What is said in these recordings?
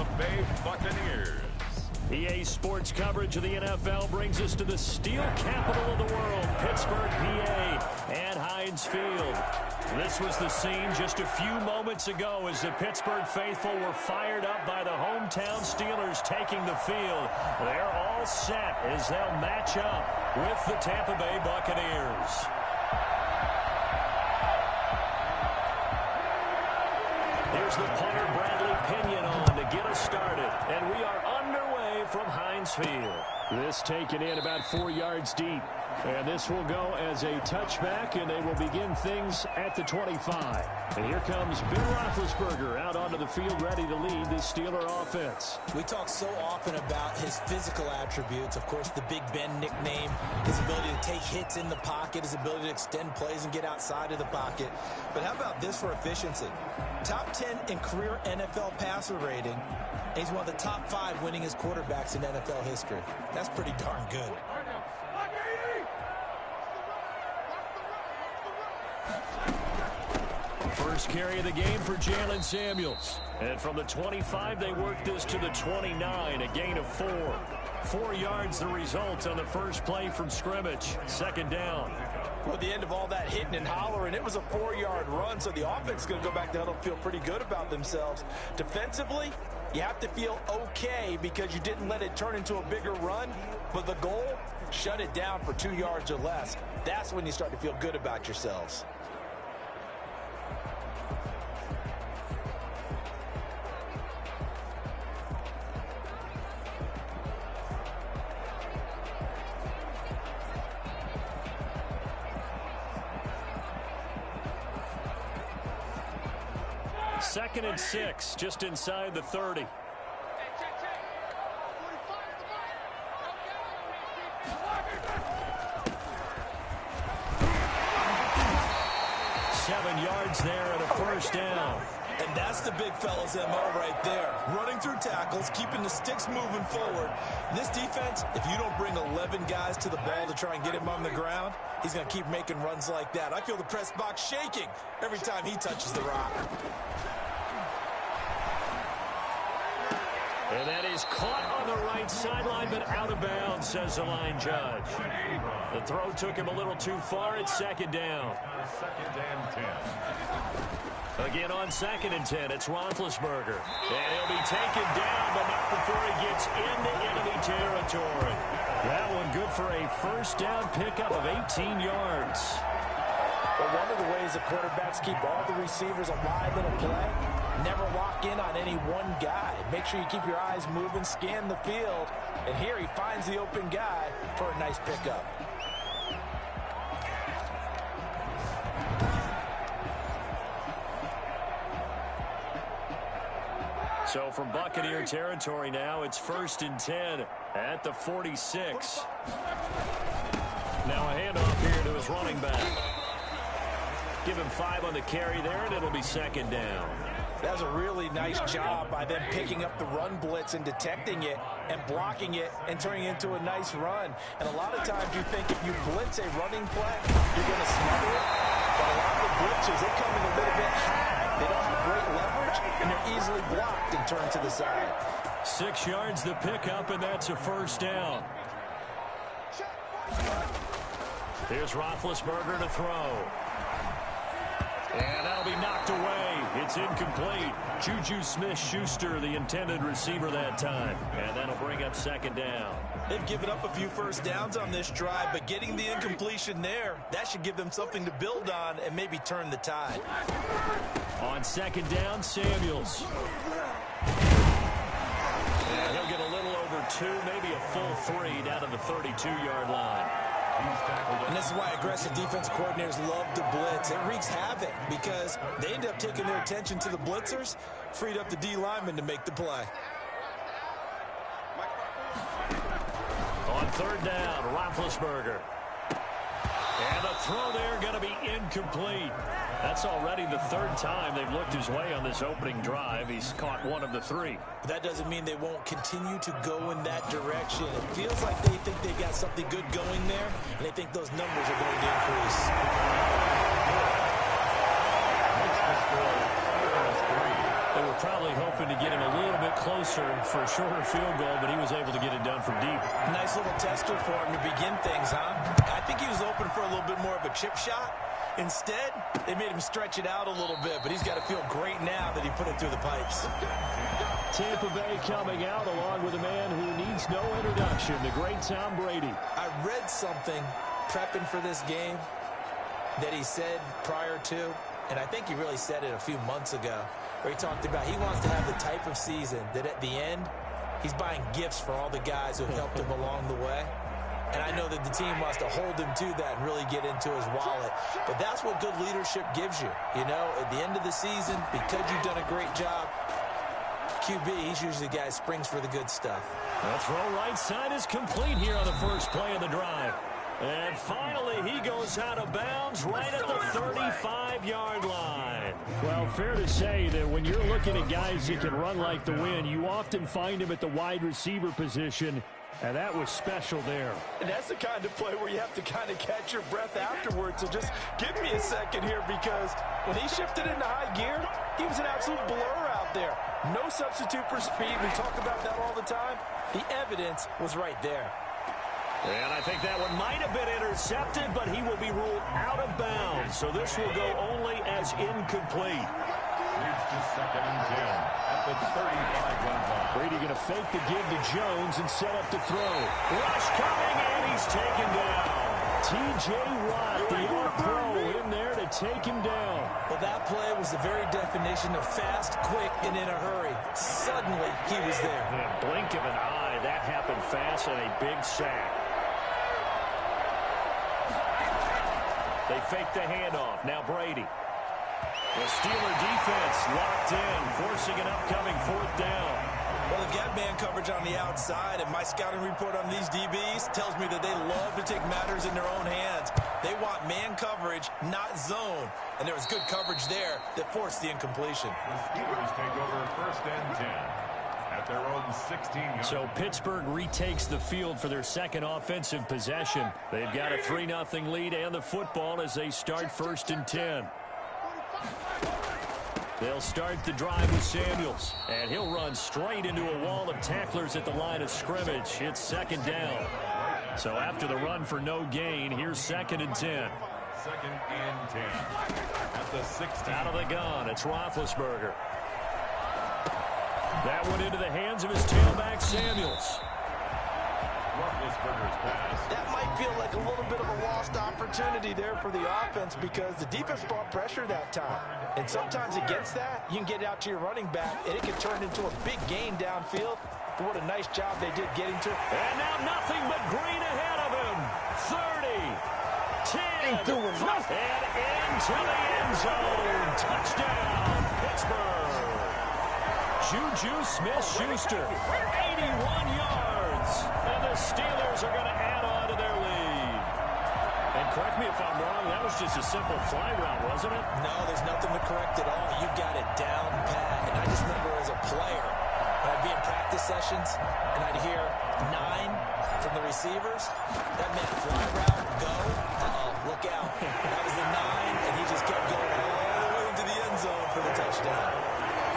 Tampa Bay Buccaneers. EA Sports coverage of the NFL brings us to the steel capital of the world, Pittsburgh, PA, and Heinz Field. This was the scene just a few moments ago as the Pittsburgh faithful were fired up by the hometown Steelers taking the field. They're all set as they'll match up with the Tampa Bay Buccaneers. Here's the punter, Bradley Pinion, on to get us started. And we are underway from Heinz Field. This taken in about 4 yards deep. And this will go as a touchback, and they will begin things at the 25. And here comes Ben Roethlisberger out onto the field ready to lead the Steeler offense. We talk so often about his physical attributes. Of course, the Big Ben nickname, his ability to take hits in the pocket, his ability to extend plays and get outside of the pocket. But how about this for efficiency? Top 10 in career NFL passer rating. And he's one of the top 5 winningest quarterbacks in NFL history. That's pretty darn good. First carry of the game for Jalen Samuels. And from the 25, they work this to the 29, a gain of 4. 4 yards the result on the first play from scrimmage. Second down. Well, at the end of all that hitting and hollering, it was a 4-yard run, so the offense is going to go back down and feel pretty good about themselves. Defensively, you have to feel okay because you didn't let it turn into a bigger run, but the goal, shut it down for 2 yards or less. That's when you start to feel good about yourselves. Second and 6, just inside the 30. Seven yards there and a first down. And that's the big fella's MO right there. Running through tackles, keeping the sticks moving forward. This defense, if you don't bring 11 guys to the ball to try and get him on the ground, he's going to keep making runs like that. I feel the press box shaking every time he touches the rock. And that is caught on the right sideline, but out of bounds, says the line judge. The throw took him a little too far. It's second down. Second and 10. Again on second and 10, it's Roethlisberger. And he'll be taken down, but not before he gets into enemy territory. That one good for a first down pickup of 18 yards. Well, one of the ways the quarterbacks keep all the receivers alive in a play, never lock in on any one guy. Make sure you keep your eyes moving, scan the field. And here he finds the open guy for a nice pickup. So from Buccaneer territory now, it's first and 10 at the 46. Now a handoff here to his running back. Give him 5 on the carry there, and it'll be second down. That's a really nice job by them picking up the run blitz and detecting it and blocking it and turning it into a nice run. And a lot of times you think if you blitz a running play, you're going to smother it. But a lot of the blitzers, they come in a little bit high. They don't have great leverage, and they're easily blocked and turned to the side. 6 yards the pickup, and that's a first down. Here's Roethlisberger to throw. And that'll be knocked away. It's incomplete. Juju Smith-Schuster, the intended receiver that time. And that'll bring up second down. They've given up a few first downs on this drive, but getting the incompletion there, that should give them something to build on and maybe turn the tide. On second down, Samuels. And he'll get a little over 2, maybe a full 3 down to the 32-yard line. And this is why aggressive defense coordinators love to blitz. It wreaks havoc because they end up taking their attention to the blitzers, freed up the D lineman to make the play. On third down, Roethlisberger. And the throw there going to be incomplete. That's already the 3rd time they've looked his way on this opening drive. He's caught 1 of the 3. But that doesn't mean they won't continue to go in that direction. It feels like they think they got something good going there, and they think those numbers are going to increase. They were probably hoping to get him a little bit closer for a shorter field goal, but he was able to get it done from deep. Nice little tester for him to begin things, huh? I think he was open for a little bit more of a chip shot. Instead, they made him stretch it out a little bit, but he's got to feel great now that he put it through the pipes. Tampa Bay coming out along with a man who needs no introduction, the great Tom Brady. I read something prepping for this game that he said prior to, and I think he really said it a few months ago, where he talked about he wants to have the type of season that at the end, he's buying gifts for all the guys who helped him along the way. And I know that the team wants to hold him to that and really get into his wallet. But that's what good leadership gives you. You know, at the end of the season, because you've done a great job, QB, he's usually the guy who springs for the good stuff. The throw right side is complete here on the first play of the drive. And finally, he goes out of bounds right at the 35-yard line. Well, fair to say that when you're looking at guys that can run like the wind, you often find him at the wide receiver position. And that was special there. And that's the kind of play where you have to kind of catch your breath afterwards. So just give me a second here, because when he shifted into high gear, he was an absolute blur out there. No substitute for speed. We talk about that all the time. The evidence was right there. And I think that one might have been intercepted, but he will be ruled out of bounds. So this will go only as incomplete. Leads to 2nd and 10 at the 35-yard line. Brady going to fake the give to Jones and set up to throw. Rush coming, and he's taken down. T.J. Watt, the all-pro, in there to take him down. Well, that play was the very definition of fast, quick, and in a hurry. Suddenly, he was there. In a blink of an eye, that happened fast, and a big sack. They fake the handoff. Now Brady. The Steeler defense locked in, forcing an upcoming 4th down. Well, they've got man coverage on the outside, and my scouting report on these DBs tells me that they love to take matters in their own hands. They want man coverage, not zone. And there was good coverage there that forced the incompletion. The Steelers take over 1st and 10 at their own 16-yard. So Pittsburgh retakes the field for their second offensive possession. They've got a 3-0 lead and the football as they start 1st and 10. They'll start the drive with Samuels, and he'll run straight into a wall of tacklers at the line of scrimmage. It's 2nd down. So after the run for no gain, here's 2nd and 10. 2nd and 10 at the 16. Out of the gun, it's Roethlisberger. That went into the hands of his tailback, Samuels. Roethlisberger's pass. That might feel like a little bit of a lost opportunity there for the offense, because the defense brought pressure that time. And sometimes against that, you can get out to your running back, and it can turn into a big gain downfield. But what a nice job they did getting to it. And now nothing but green ahead of him. 30, 10, and into the end zone. Touchdown, Pittsburgh. Juju Smith-Schuster, 81 yards. And the Steelers are going to add on to their lead. And correct me if I'm wrong, that was just a simple fly route, wasn't it? No, there's nothing to correct at all. You got it down pat. And I just remember as a player, when I'd be in practice sessions and I'd hear 9 from the receivers, that meant fly route, go. Look out. That was the 9, and he just kept going all the way into the end zone for the touchdown.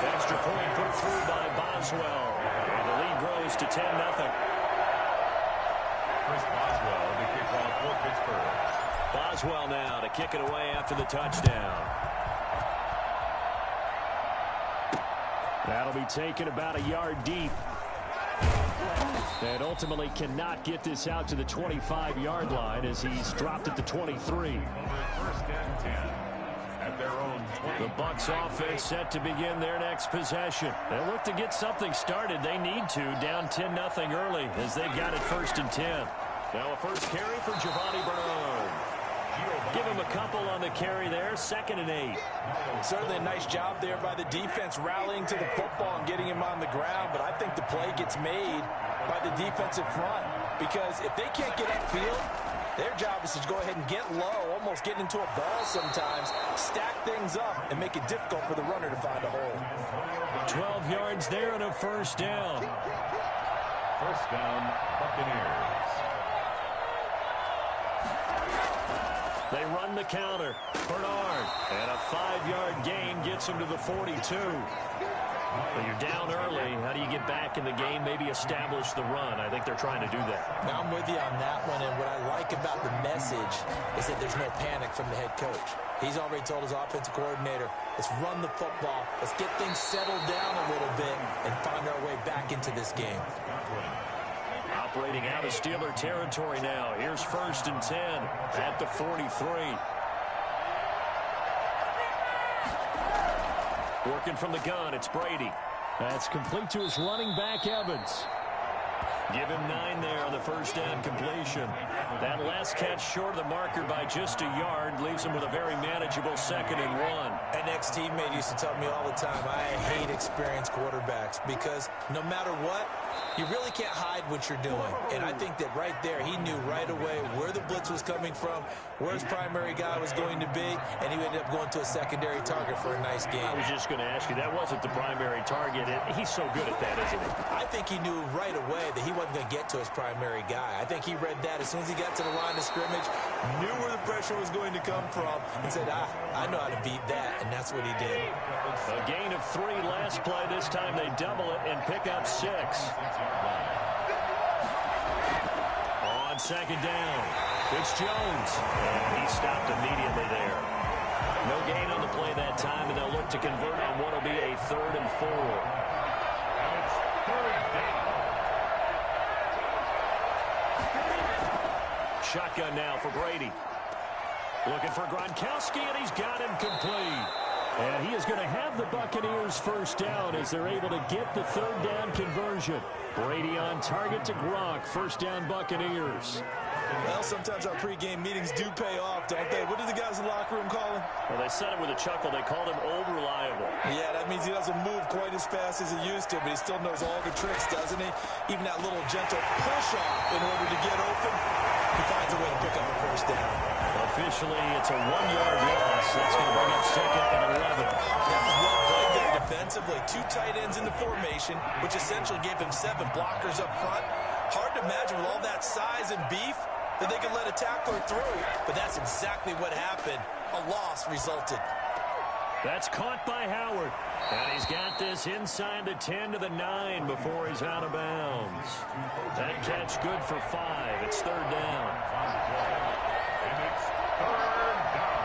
Extra point put through by Boswell. And the lead grows to 10-0. Chris Boswell to kick off for Pittsburgh. Boswell now to kick it away after the touchdown. That'll be taken about a yard deep. And ultimately cannot get this out to the 25-yard line as he's dropped at the 23. 1st and 10 at their own 20. The Bucs offense set to begin their next possession. They look to get something started. They need to, down 10-0 early as they've got it 1st and 10. Now a first carry for Giovanni Bernard. Give him a couple on the carry there, 2nd and 8. Certainly a nice job there by the defense rallying to the football and getting him on the ground, but I think the play gets made by the defensive front, because if they can't get upfield, their job is to go ahead and get low, almost get into a ball sometimes, stack things up, and make it difficult for the runner to find a hole. 12 yards there and a 1st down. 1st down, Buccaneers. They run the counter. Bernard. And a 5-yard gain gets him to the 42. Well, you're down early. How do you get back in the game, maybe establish the run? I think they're trying to do that. Now, I'm with you on that one, and what I like about the message is that there's no panic from the head coach. He's already told his offensive coordinator, let's run the football, let's get things settled down a little bit and find our way back into this game. Operating out of Steeler territory now. Here's 1st and 10 at the 43. Working from the gun, it's Brady. That's complete to his running back, Evans. Give him 9 there on the first down completion. That last catch short of the marker by just a yard leaves him with a very manageable 2nd and 1. An ex-teammate used to tell me all the time, I hate experienced quarterbacks because no matter what, you really can't hide what you're doing. And I think that right there, he knew right away where the blitz was coming from, where his primary guy was going to be, and he ended up going to a secondary target for a nice game. I was just going to ask you, that wasn't the primary target. He's so good at that, isn't he? I think he knew right away that he wasn't going to get to his primary guy. I think he read that as soon as he got to the line of scrimmage, knew where the pressure was going to come from, and said, I know how to beat that, and that's what he did. A gain of 3 last play. This time they double it and pick up 6. On 2nd down, it's Jones. And he stopped immediately there. No gain on the play that time, and they'll look to convert on what will be a 3rd and 4. Shotgun now for Brady. Looking for Gronkowski, and he's got him complete. And he is going to have the Buccaneers first down as they're able to get the 3rd down conversion. Brady on target to Gronk. First down Buccaneers. Well, sometimes our pregame meetings do pay off, don't they? What do the guys in the locker room call him? Well, they said it with a chuckle. They called him old reliable. Yeah, that means he doesn't move quite as fast as he used to, but he still knows all the tricks, doesn't he? Even that little gentle push-off in order to get open, he finds a way to pick up a first down. Officially, it's a 1-yard loss. That's going to bring up 2nd and 11. That was well played there defensively. 2 tight ends in the formation, which essentially gave him 7 blockers up front. Hard to imagine with all that size and beef that they could let a tackler through, but that's exactly what happened. A loss resulted. That's caught by Howard. And he's got this inside the 10 to the 9 before he's out of bounds. That catch good for 5. It's 3rd down. And it's 3rd down.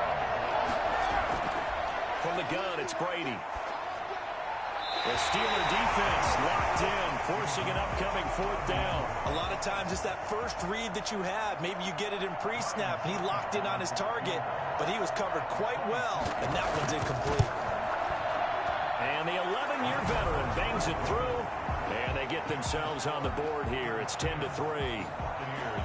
From the gun, it's Brady. The Steeler defense locked in, forcing an upcoming 4th down. A lot of times it's that first read that you have. Maybe you get it in pre-snap, and he locked in on his target, but he was covered quite well, and that one's incomplete. And the 11-year veteran bangs it through, and they get themselves on the board here. It's 10-3.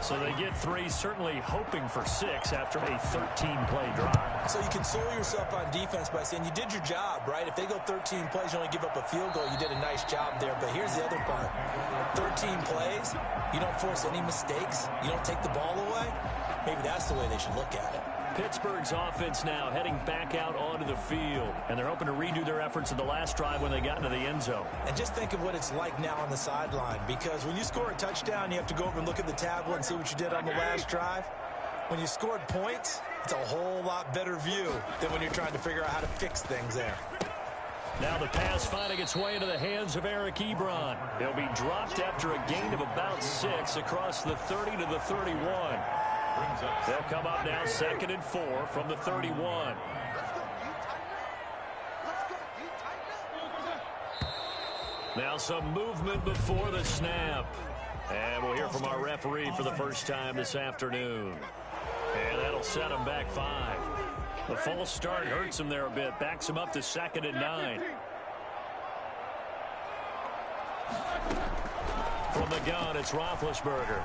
So they get 3, certainly hoping for 6 after a 13-play drive. So you console yourself on defense by saying you did your job, right? If they go 13 plays, you only give up a field goal, you did a nice job there. But here's the other part. 13 plays, you don't force any mistakes, you don't take the ball away. Maybe that's the way they should look at it. Pittsburgh's offense now heading back out onto the field, and they're hoping to redo their efforts in the last drive when they got into the end zone. And just think of what it's like now on the sideline, because when you score a touchdown, you have to go over and look at the tablet and see what you did on the last drive. When you scored points, it's a whole lot better view than when you're trying to figure out how to fix things there. Now the pass finding its way into the hands of Eric Ebron. He'll be dropped after a gain of about 6 across the 30 to the 31. They'll come up now 2nd and 4 from the 31. Now some movement before the snap. And we'll hear from our referee for the first time this afternoon. And that'll set him back 5. The false start hurts him there a bit. Backs him up to 2nd and 9. From the gun, it's Roethlisberger.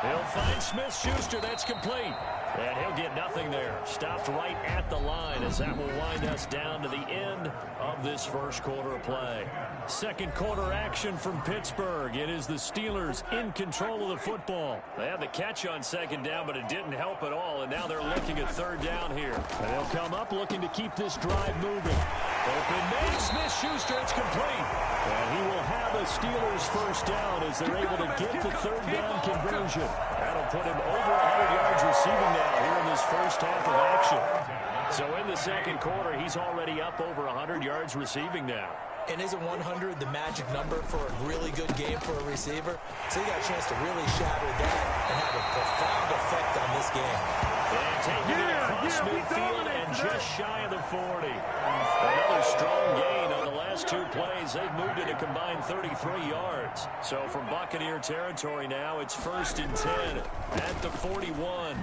He'll find Smith-Schuster. That's complete. And he'll get nothing there. Stopped right at the line as that will wind us down to the end of this first quarter of play. Second quarter action from Pittsburgh. It is the Steelers in control of the football. They had the catch on 2nd down, but it didn't help at all. And now they're looking at 3rd down here. And they'll come up looking to keep this drive moving. Open man, Smith-Schuster. It's complete. And he will have a Steelers first down as they're able to get the 3rd down conversion. That'll put him over 100 yards receiving now here in this first half of action. So in the second quarter, he's already up over 100 yards receiving now. And isn't 100 the magic number for a really good game for a receiver? So he got a chance to really shatter that and have a profound effect on this game. And taking it across midfield and just shy of the 40. Another strong gain on the last two plays. They've moved it a combined 33 yards. So from Buccaneer territory now, it's 1st and 10 at the 41.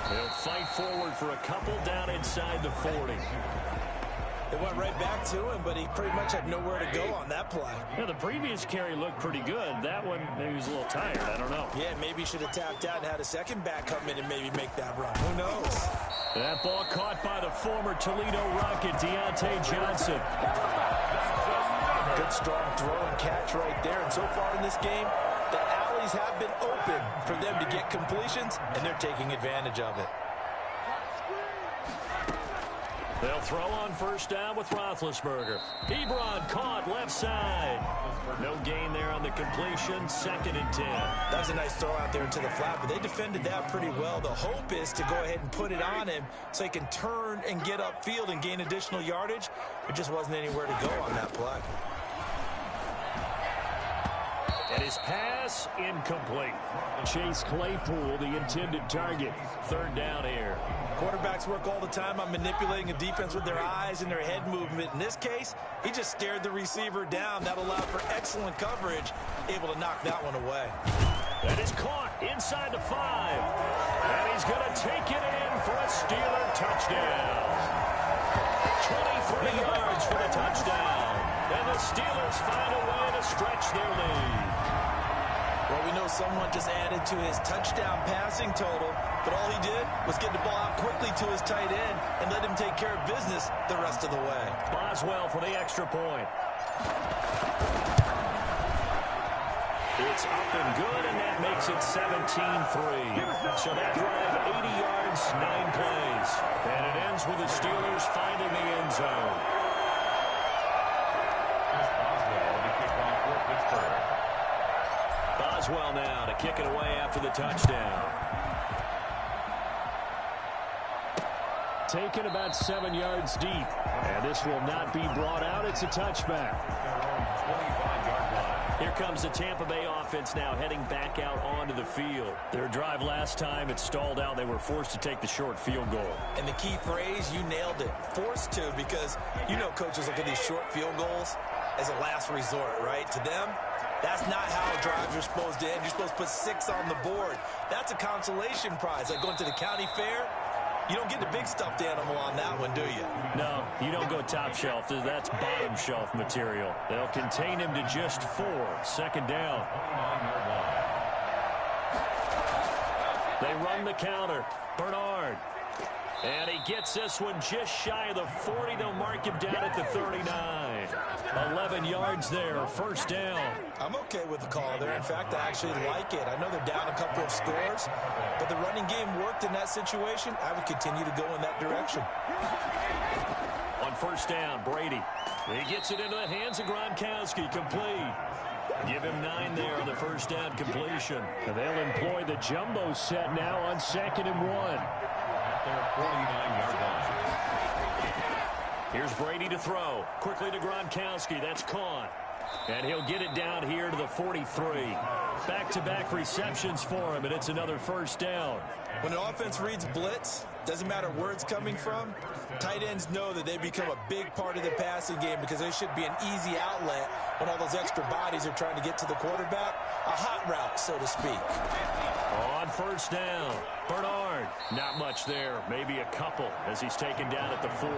They'll fight forward for a couple down inside the 40. It went right back to him, but he pretty much had nowhere to go on that play. Yeah, the previous carry looked pretty good. That one, maybe he was a little tired. I don't know. Yeah, maybe he should have tapped out and had a second back come in and maybe make that run. Who knows? That ball caught by the former Toledo Rocket, Deontay Johnson. Good strong throw and catch right there. And so far in this game, the alleys have been open for them to get completions, and they're taking advantage of it. They'll throw on 1st down with Roethlisberger. Ebron caught left side. No gain there on the completion. 2nd and 10. That was a nice throw out there into the flat, but they defended that pretty well. The hope is to go ahead and put it on him so he can turn and get upfield and gain additional yardage. There just wasn't anywhere to go on that play. And his pass incomplete. Chase Claypool, the intended target. 3rd down here. Quarterbacks work all the time on manipulating a defense with their eyes and their head movement. In this case, he just stared the receiver down. That allowed for excellent coverage, able to knock that one away. That is caught inside the 5. And he's going to take it in for a Steeler touchdown. 23 yards for the touchdown. And the Steelers find a way to stretch their lead. Well, we know someone just added to his touchdown passing total, but all he did was get the ball out quickly to his tight end and let him take care of business the rest of the way. Boswell for the extra point. It's up and good, and that makes it 17-3. So that drive, 80 yards, 9 plays. And it ends with the Steelers finding the end zone. Boswell now to kick it away after the touchdown. Taken about 7 yards deep. And this will not be brought out. It's a touchback. Here comes the Tampa Bay offense now heading back out onto the field. Their drive last time, it stalled out. They were forced to take the short field goal. And the key phrase, you nailed it, forced to, because you know coaches look at these short field goals as a last resort, right? To them, that's not how drives are supposed to end. You're supposed to put 6 on the board. That's a consolation prize, like going to the county fair. You don't get the big stuffed animal on that one, do you? No, you don't go top shelf. That's bottom shelf material. They'll contain him to just 4. 2nd down. They run the counter. Bernard. And he gets this one just shy of the 40. They'll mark him down at the 39. 11 yards there. 1st down. I'm okay with the call there. In fact, I actually like it. I know they're down a couple of scores, but the running game worked in that situation. I would continue to go in that direction. On 1st down, Brady. He gets it into the hands of Gronkowski. Complete. Give him 9 there on the 1st down completion. And they'll employ the jumbo set now on 2nd and 1. Here's Brady to throw. Quickly to Gronkowski. That's caught. And he'll get it down here to the 43. Back-to-back receptions for him, and it's another 1st down. When an offense reads blitz, doesn't matter where it's coming from, tight ends know that they become a big part of the passing game because they should be an easy outlet when all those extra bodies are trying to get to the quarterback. A hot route, so to speak. On 1st down, Bernard. Not much there, maybe a couple as he's taken down at the 40.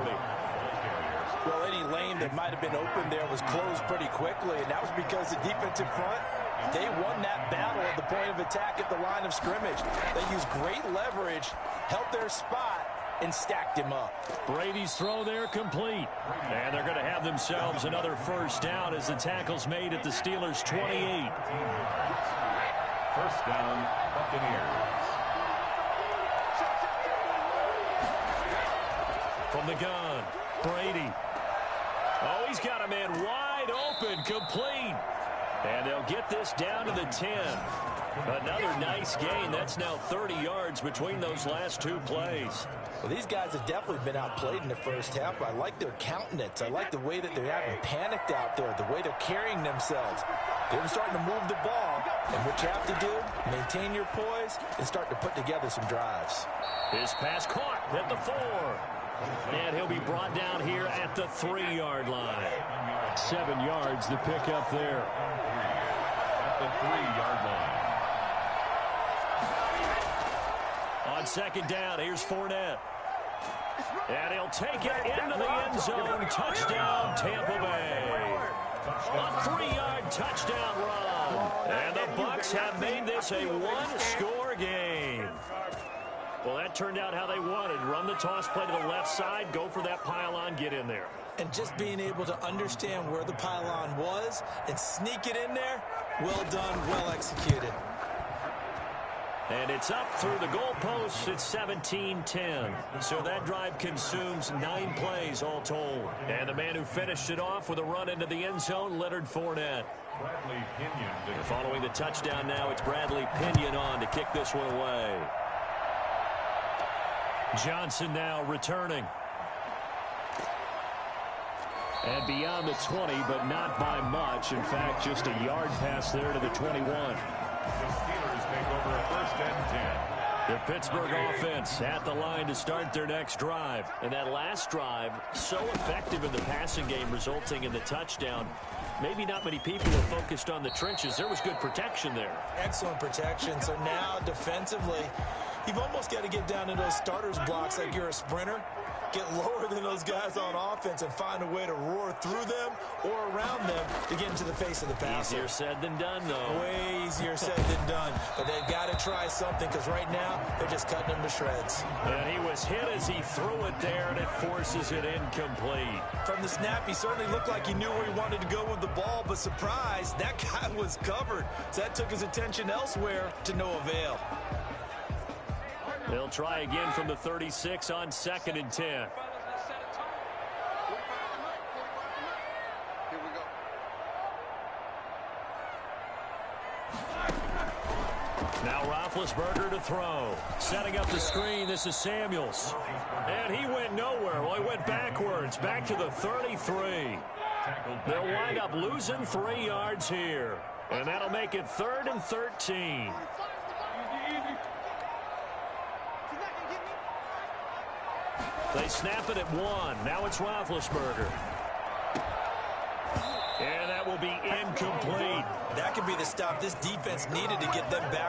Well, any lane that might have been open there was closed pretty quickly, and that was because the defensive front, they won that battle at the point of attack at the line of scrimmage. They used great leverage, held their spot, and stacked him up. Brady's throw there complete. And they're going to have themselves another 1st down as the tackle's made at the Steelers' 28. 1st down, Buccaneers. From the gun, Brady. Oh, he's got a man wide open, complete. And they'll get this down to the 10. Another nice gain. That's now 30 yards between those last two plays. Well, these guys have definitely been outplayed in the first half, but I like their countenance. I like the way that they're having panicked out there, the way they're carrying themselves. They're starting to move the ball, and what you have to do, maintain your poise and start to put together some drives. His pass caught at the 4. And he'll be brought down here at the 3-yard line. 7 yards, the pickup there. At the 3-yard line. On second down, here's Fournette. And he'll take it into the end zone. Touchdown, Tampa Bay. A 3-yard touchdown run. And the Bucs have made this a one-score game. Well, that turned out how they wanted. Run the toss play to the left side, go for that pylon, get in there. And just being able to understand where the pylon was and sneak it in there, well done, well executed. And it's up through the goalposts. It's 17-10. So that drive consumes 9 plays all told. And the man who finished it off with a run into the end zone, Leonard Fournette. Bradley Pinion. Following the touchdown now, it's Bradley Pinion on to kick this one away. Johnson now returning. And beyond the 20, but not by much. In fact, just a yard pass there to the 21. The Steelers take over a 1st and 10. The Pittsburgh offense at the line to start their next drive. And that last drive, so effective in the passing game, resulting in the touchdown. Maybe not many people are focused on the trenches. There was good protection there. Excellent protection. So now defensively, you've almost got to get down to those starters blocks like you're a sprinter. Get lower than those guys on offense and find a way to roar through them or around them to get into the face of the passer. Easier said than done, though. Way easier said than done. But they've got to try something because right now they're just cutting them to shreds. And he was hit as he threw it there, and it forces it incomplete. From the snap, he certainly looked like he knew where he wanted to go with the ball, but surprise, that guy was covered. So that took his attention elsewhere to no avail. They'll try again from the 36 on 2nd and 10. Now Roethlisberger to throw. Setting up the screen, this is Samuels. And he went nowhere. Well, he went backwards, back to the 33. They'll wind up losing 3 yards here. And that'll make it 3rd and 13. They snap it at 1. Now it's Roethlisberger. And that will be incomplete. That could be the stop this defense needed to get them back